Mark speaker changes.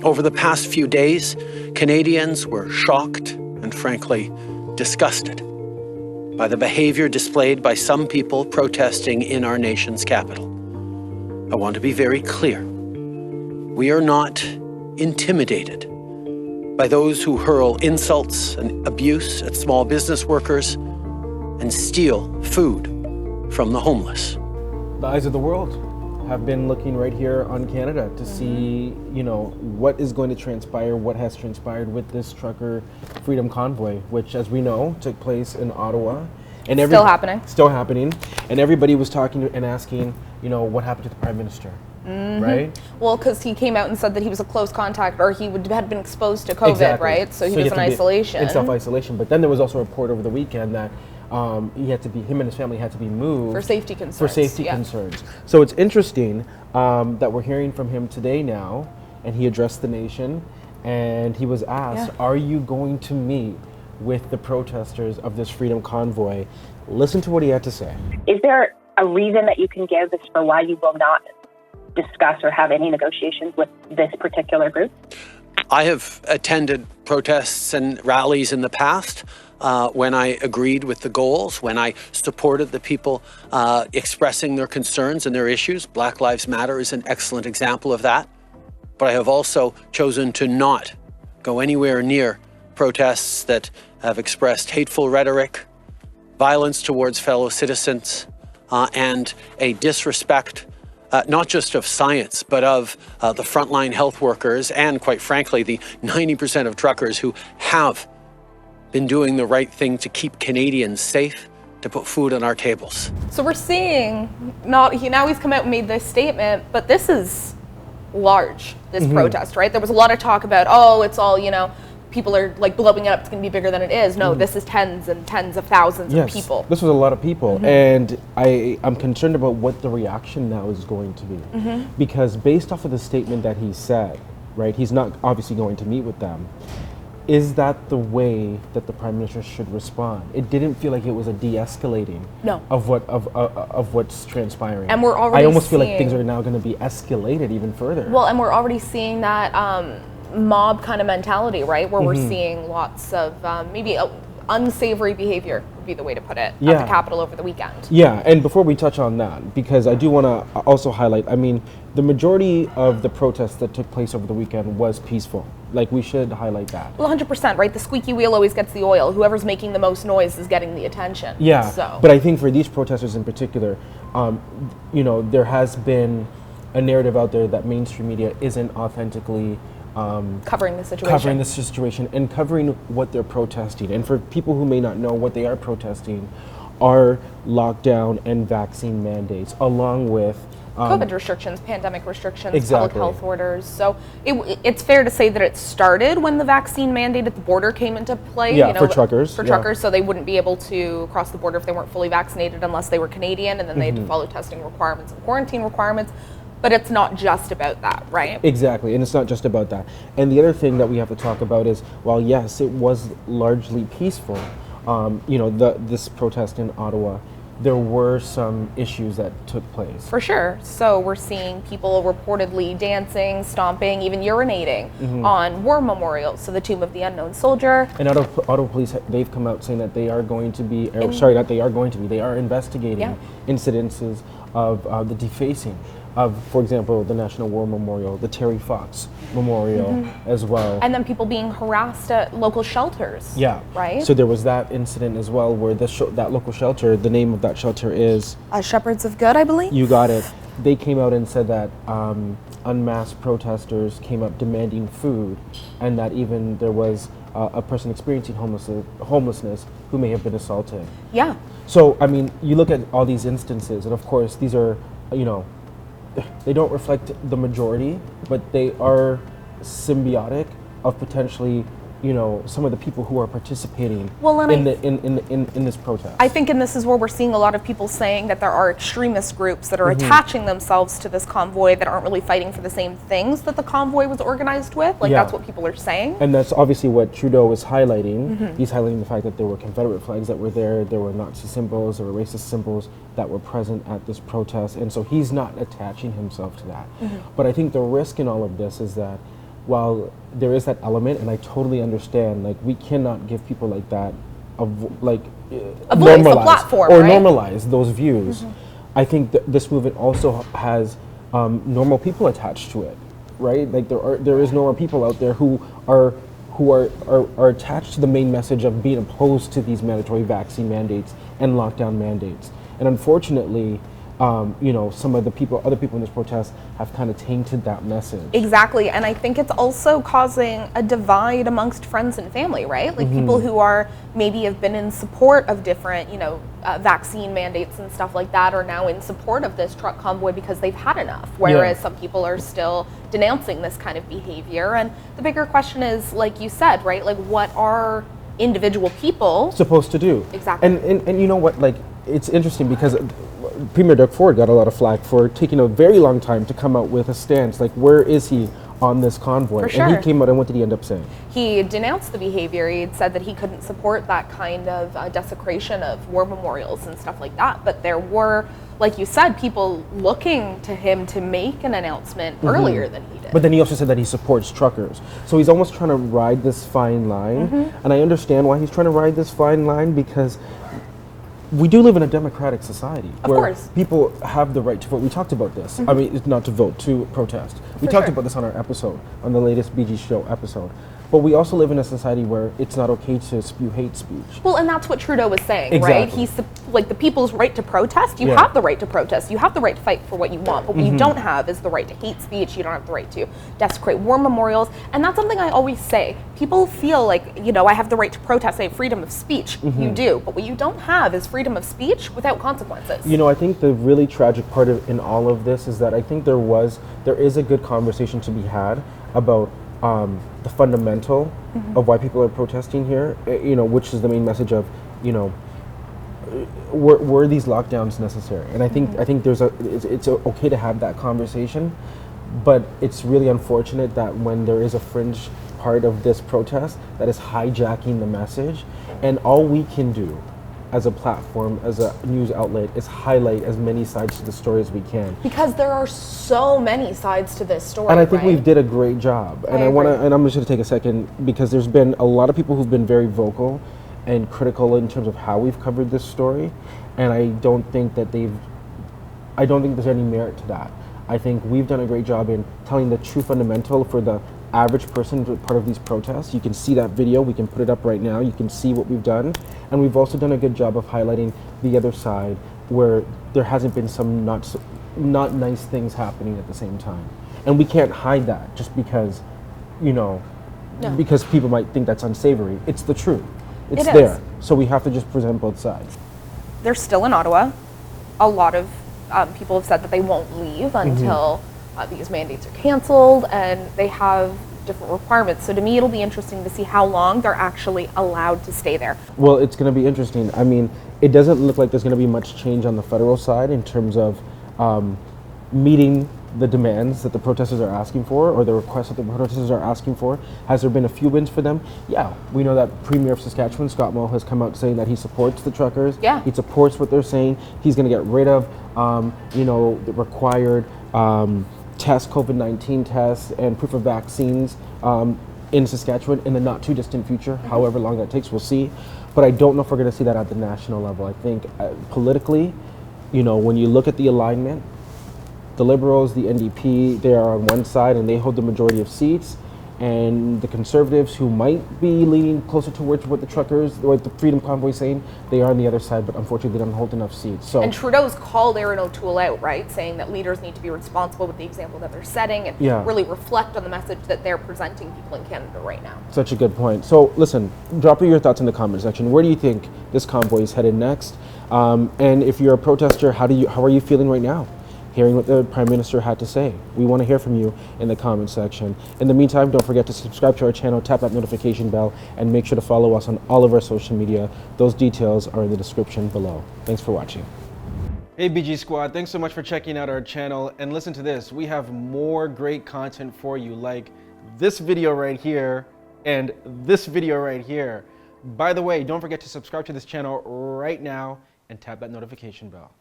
Speaker 1: Over the past few days, Canadians were shocked and frankly disgusted by the behavior displayed by some people protesting in our nation's capital. I want to be very clear. We are not intimidated by those who hurl insults and abuse at small business workers and steal food from the homeless.
Speaker 2: The eyes of the world have been looking right here on Canada to see, what is going to transpire, what has transpired with this trucker Freedom Convoy, which, as we know, took place in Ottawa. And
Speaker 3: Still happening.
Speaker 2: Still happening. And everybody was talking and asking, what happened to the Prime Minister, right?
Speaker 3: Well, because he came out and said that he was a close contact, or he had been exposed to COVID,
Speaker 2: Exactly.
Speaker 3: right? So he was in isolation.
Speaker 2: In self-isolation. But then there was also a report over the weekend that him and his family had to be moved.
Speaker 3: For safety concerns.
Speaker 2: Concerns. So it's interesting that we're hearing from him today now, and he addressed the nation, and he was asked, are you going to meet with the protesters of this Freedom Convoy? Listen to what he had to say.
Speaker 4: Is there a reason that you can give as for why you will not discuss or have any negotiations with this particular group?
Speaker 1: I have attended protests and rallies in the past when I agreed with the goals, when I supported the people expressing their concerns and their issues. Black Lives Matter is an excellent example of that. But I have also chosen to not go anywhere near protests that have expressed hateful rhetoric, violence towards fellow citizens, and a disrespect not just of science, but of the frontline health workers and, quite frankly, the 90% of truckers who have been doing the right thing to keep Canadians safe, to put food on our tables.
Speaker 3: So we're seeing, now he's come out and made this statement, but this is large, this protest, right? There was a lot of talk about, it's all, people are like blowing it up, it's going to be bigger than it is. No, this is tens and tens of thousands of people.
Speaker 2: This was a lot of people, and I'm concerned about what the reaction now is going to be. Because based off of the statement that he said, right, he's not obviously going to meet with them. Is that the way that the Prime Minister should respond? It didn't feel like it was a de-escalating of what's transpiring.
Speaker 3: And we're already
Speaker 2: I almost feel like things are now going to be escalated even further.
Speaker 3: Well, and we're already seeing that mob kind of mentality, right? Where we're seeing lots of maybe unsavory behavior would be the way to put it at the Capitol over the weekend. Yeah,
Speaker 2: and before we touch on that, because I do want to also highlight, the majority of the protests that took place over the weekend was peaceful. Like, we should highlight that.
Speaker 3: Well, 100%, right? The squeaky wheel always gets the oil. Whoever's making the most noise is getting the attention.
Speaker 2: Yeah,
Speaker 3: so.
Speaker 2: But I think for these protesters in particular, there has been a narrative out there that mainstream media isn't authentically
Speaker 3: covering the situation.
Speaker 2: And covering what they're protesting. And for people who may not know, what they are protesting are lockdown and vaccine mandates, along with
Speaker 3: COVID restrictions, pandemic restrictions,
Speaker 2: exactly.
Speaker 3: public health orders. So it's fair to say that it started when the vaccine mandate at the border came into play.
Speaker 2: For truckers.
Speaker 3: So they wouldn't be able to cross the border if they weren't fully vaccinated unless they were Canadian, and then they had to follow testing requirements and quarantine requirements. But it's not just about that, right?
Speaker 2: Exactly, and it's not just about that. And the other thing that we have to talk about is, while yes, it was largely peaceful, this protest in Ottawa, there were some issues that took place.
Speaker 3: For sure. So we're seeing people reportedly dancing, stomping, even urinating on war memorials. So the Tomb of the Unknown Soldier.
Speaker 2: And Ottawa Police, they've come out saying that they are going to be, they are investigating incidences of the defacing of, for example, the National War Memorial, the Terry Fox Memorial as well.
Speaker 3: And then people being harassed at local shelters. Yeah. Right?
Speaker 2: So there was that incident as well where that local shelter, the name of that shelter is?
Speaker 3: Shepherds of Good, I believe.
Speaker 2: You got it. They came out and said that unmasked protesters came up demanding food, and that even there was a person experiencing homelessness who may have been assaulted.
Speaker 3: Yeah.
Speaker 2: So, you look at all these instances, and of course these are, they don't reflect the majority, but they are symbiotic of potentially, some of the people who are participating in this protest.
Speaker 3: I think, and this is where we're seeing a lot of people saying that there are extremist groups that are attaching themselves to this convoy that aren't really fighting for the same things that the convoy was organized with. That's what people are saying.
Speaker 2: And that's obviously what Trudeau was highlighting. He's highlighting the fact that there were Confederate flags that were there were Nazi symbols, there were racist symbols that were present at this protest, and so he's not attaching himself to that. But I think the risk in all of this is that while there is that element, and I totally understand, like, we cannot give people like that a voice, a
Speaker 3: platform,
Speaker 2: or
Speaker 3: right?
Speaker 2: normalize those views. I think this movement also has normal people attached to it, right? Like there is normal people out there who are attached to the main message of being opposed to these mandatory vaccine mandates and lockdown mandates. And unfortunately, some of the other people in this protest have kind of tainted that message.
Speaker 3: Exactly, and I think it's also causing a divide amongst friends and family, right? Like people who are maybe have been in support of different, vaccine mandates and stuff like that are now in support of this truck convoy because they've had enough, whereas some people are still denouncing this kind of behavior. And the bigger question is, like you said, right? Like, what are individual people
Speaker 2: supposed to do?
Speaker 3: Exactly.
Speaker 2: And you know what, like, it's interesting because Premier Doug Ford got a lot of flack for taking a very long time to come out with a stance. Like, where is he on this convoy?
Speaker 3: For sure.
Speaker 2: And he came out, and what did he end up saying?
Speaker 3: He denounced the behavior. He had said that he couldn't support that kind of desecration of war memorials and stuff like that. But there were, like you said, people looking to him to make an announcement earlier than he did.
Speaker 2: But then he also said that he supports truckers. So he's almost trying to ride this fine line. And I understand why he's trying to ride this fine line, because we do live in a democratic society where people have the right to vote. We talked about this. I mean, not to vote, to protest. We talked about this on our episode, on the latest BG Show episode. But we also live in a society where it's not okay to spew hate speech.
Speaker 3: Well, and that's what Trudeau was saying, right? He's like, the people's right to protest. You have the right to protest. You have the right to fight for what you want. But what you don't have is the right to hate speech. You don't have the right to desecrate war memorials. And that's something I always say. People feel like, I have the right to protest. I have freedom of speech. You do. But what you don't have is freedom of speech without consequences.
Speaker 2: I think the really tragic part in all of this is that I think there is a good conversation to be had about the fundamental of why people are protesting here, which is the main message of, were these lockdowns necessary? And I think it's okay to have that conversation, but it's really unfortunate that when there is a fringe part of this protest that is hijacking the message, and all we can do as a platform, as a news outlet, is highlight as many sides to the story as we can.
Speaker 3: Because there are so many sides to this story.
Speaker 2: And I think we did a great job. And I'm just gonna take a second, because there's been a lot of people who've been very vocal and critical in terms of how we've covered this story. And I don't think there's any merit to that. I think we've done a great job in telling the true fundamental for the average person who's part of these protests. You can see that video, we can put it up right now, you can see what we've done. And we've also done a good job of highlighting the other side, where there hasn't been some not nice things happening at the same time. And we can't hide that just because, because people might think that's unsavory. It's the truth. It's there. So we have to just present both sides.
Speaker 3: They're still in Ottawa. A lot of people have said that they won't leave until these mandates are canceled, and they have different requirements. So to me, it'll be interesting to see how long they're actually allowed to stay there.
Speaker 2: Well, it's going to be interesting. I mean, it doesn't look like there's going to be much change on the federal side in terms of meeting the demands that the protesters are asking for, or the requests that the protesters are asking for. Has there been a few wins for them? Yeah. We know that Premier of Saskatchewan, Scott Moe, has come out saying that he supports the truckers.
Speaker 3: Yeah.
Speaker 2: He supports what they're saying. He's going to get rid of, the required COVID-19 tests and proof of vaccines in Saskatchewan in the not too distant future. However long that takes, we'll see. But I don't know if we're going to see that at the national level. I think politically, when you look at the alignment, the Liberals, the NDP, they are on one side and they hold the majority of seats. And the Conservatives, who might be leaning closer towards what the truckers, what the Freedom Convoy is saying, they are on the other side, but unfortunately they don't hold enough seats. So,
Speaker 3: and Trudeau's called Erin O'Toole out, right, saying that leaders need to be responsible with the example that they're setting and really reflect on the message that they're presenting people in Canada right now.
Speaker 2: Such a good point. So listen, drop your thoughts in the comment section. Where do you think this convoy is headed next? And if you're a protester, how are you feeling right now? Hearing what the Prime Minister had to say. We want to hear from you in the comment section. In the meantime, don't forget to subscribe to our channel, tap that notification bell, and make sure to follow us on all of our social media. Those details are in the description below. Thanks for watching. Hey BG Squad, thanks so much for checking out our channel. And listen to this, we have more great content for you, like this video right here and this video right here. By the way, don't forget to subscribe to this channel right now and tap that notification bell.